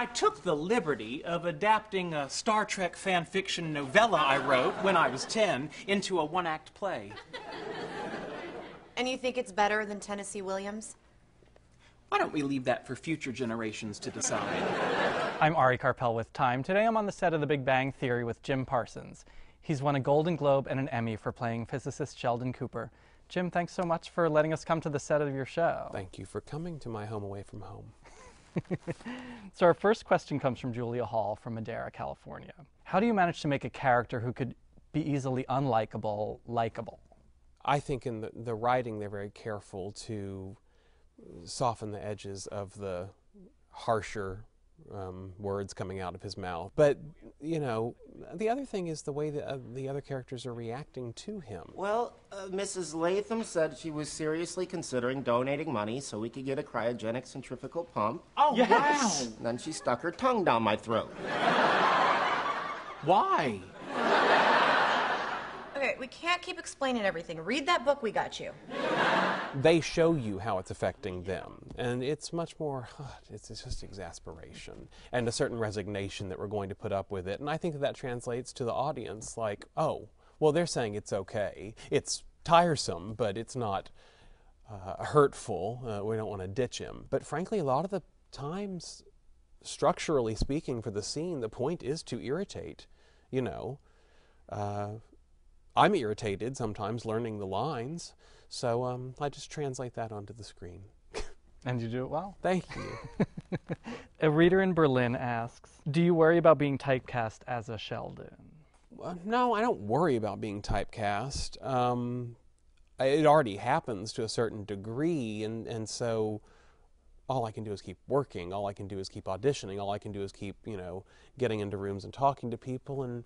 I took the liberty of adapting a Star Trek fan fiction novella I wrote when I was 10 into a one-act play. And you think it's better than Tennessee Williams? Why don't we leave that for future generations to decide? I'm Ari Carpel with Time. Today I'm on the set of The Big Bang Theory with Jim Parsons. He's won a Golden Globe and an Emmy for playing physicist Sheldon Cooper. Jim, thanks so much for letting us come to the set of your show. Thank you for coming to my home away from home. So our first question comes from Julia Hall from Madera, California. How do you manage to make a character who could be easily unlikable, likable? I think in the writing they're very careful to soften the edges of the harsher words coming out of his mouth. But, you know, the other thing is the way that the other characters are reacting to him. Well, Mrs. Latham said she was seriously considering donating money so we could get a cryogenic centrifugal pump. Oh, Yes! wow! And then she stuck her tongue down my throat. Why? Okay, we can't keep explaining everything. Read that book we got you. They show you how it's affecting them, and it's much more, it's just exasperation and a certain resignation that we're going to put up with it. And I think that translates to the audience like, oh, well, they're saying it's okay. It's tiresome, but it's not hurtful. We don't want to ditch him. But frankly, a lot of the times, structurally speaking for the scene, the point is to irritate, you know. I'm irritated sometimes learning the lines, so I just translate that onto the screen. And you do it well. Thank you. A reader in Berlin asks, do you worry about being typecast as a Sheldon? No, I don't worry about being typecast. It already happens to a certain degree, and so all I can do is keep working. All I can do is keep auditioning. All I can do is keep, you know, getting into rooms and talking to people. And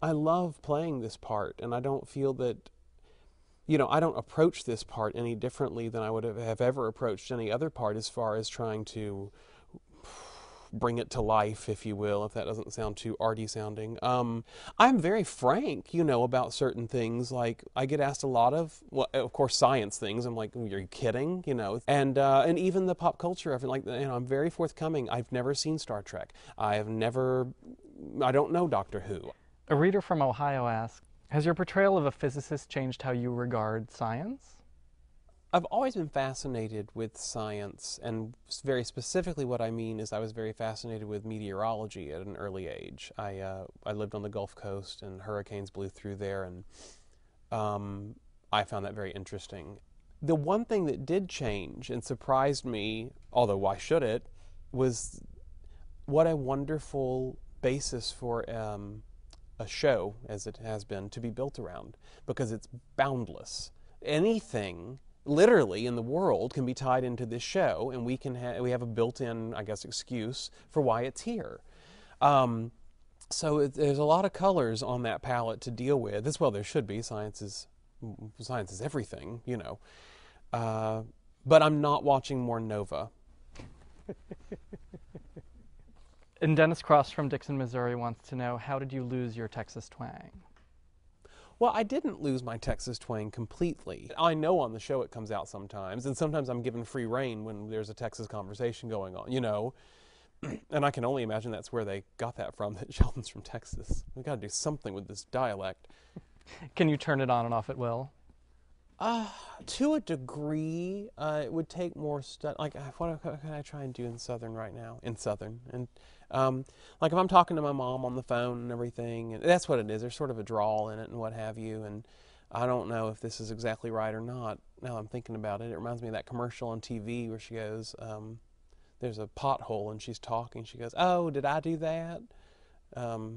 I love playing this part, and I don't feel that, you know, I don't approach this part any differently than I would have ever approached any other part as far as trying to bring it to life, if you will, if that doesn't sound too arty sounding. I'm very frank, you know, about certain things. Like, I get asked a lot of, well, of course, science things. I'm like, are you kidding? You know, and even the pop culture of it, like, you know, I'm very forthcoming. I've never seen Star Trek. I don't know Doctor Who. A reader from Ohio asks, has your portrayal of a physicist changed how you regard science? I've always been fascinated with science, and very specifically what I mean is I was very fascinated with meteorology at an early age. I lived on the Gulf Coast, and hurricanes blew through there, and I found that very interesting. The one thing that did change and surprised me, although why should it, was what a wonderful basis for a show, as it has been, to be built around, because it's boundless. Anything literally in the world can be tied into this show, and we have a built-in, I guess, excuse for why it's here. So there's a lot of colors on that palette to deal with. As well, there should be. Science is everything, you know. But I'm not watching more Nova. And Dennis Cross from Dixon, Missouri wants to know, how did you lose your Texas twang? Well, I didn't lose my Texas twang completely. I know on the show it comes out sometimes, and sometimes I'm given free rein when there's a Texas conversation going on, you know. And I can only imagine that's where they got that from, that Sheldon's from Texas. We've got to do something with this dialect. Can you turn it on and off at will? To a degree, it would take more study. Like, what can I try and do in Southern right now? In Southern. And like if I'm talking to my mom on the phone and everything, and that's what it is. There's sort of a drawl in it and what have you. And I don't know if this is exactly right or not. Now I'm thinking about it. It reminds me of that commercial on TV where she goes, there's a pothole and she's talking. She goes, oh, did I do that? So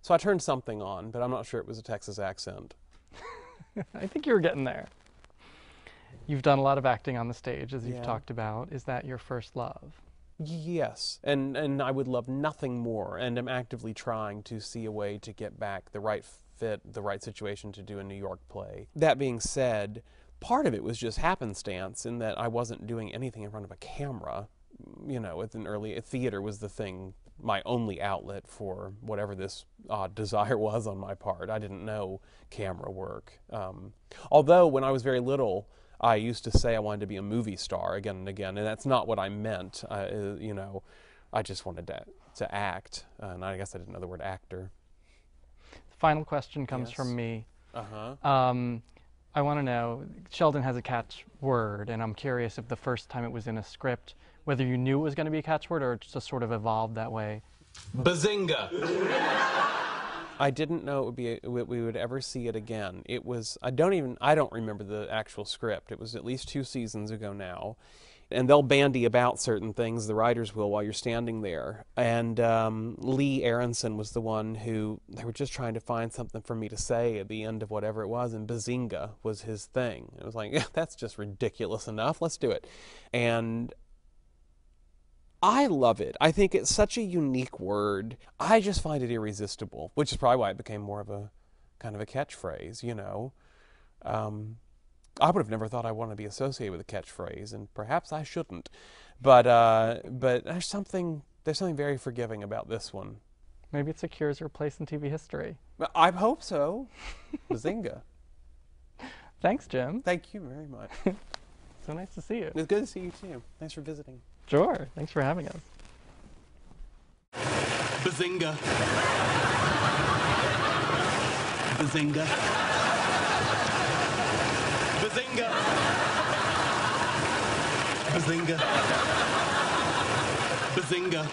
I turned something on, but I'm not sure it was a Texas accent. I think you were getting there. You've done a lot of acting on the stage, as you've talked about. Is that your first love? Yes, and I would love nothing more, and I'm actively trying to see a way to get back the right fit, the right situation to do a New York play. That being said, part of it was just happenstance in that I wasn't doing anything in front of a camera. You know, at an early theater was the thing, my only outlet for whatever this odd desire was on my part. I didn't know camera work. Although when I was very little, I used to say I wanted to be a movie star again and again, and that's not what I meant. You know, I just wanted to act, and I guess I didn't know the word actor. The final question comes Yes. from me. Uh-huh. I want to know, Sheldon has a catchword, and I'm curious if the first time it was in a script, whether you knew it was going to be a catchword or it just sort of evolved that way. Bazinga! I didn't know we would ever see it again. It was, I don't remember the actual script. It was at least 2 seasons ago now. And they'll bandy about certain things, the writers will, while you're standing there. And Lee Aronson was the one who, they were just trying to find something for me to say at the end of whatever it was, and bazinga was his thing. It was like, yeah, that's just ridiculous enough, let's do it. And I love it. I think it's such a unique word. I just find it irresistible, which is probably why it became more of a kind of a catchphrase, you know. I would have never thought I wanted to be associated with a catchphrase, and perhaps I shouldn't. But there's something very forgiving about this one. Maybe it secures your place in TV history. I hope so. Bazinga. Thanks, Jim. Thank you very much. So nice to see you. It's good to see you too. Thanks for visiting. Sure. Thanks for having us. Bazinga! Bazinga! Bazinga! Bazinga! Bazinga!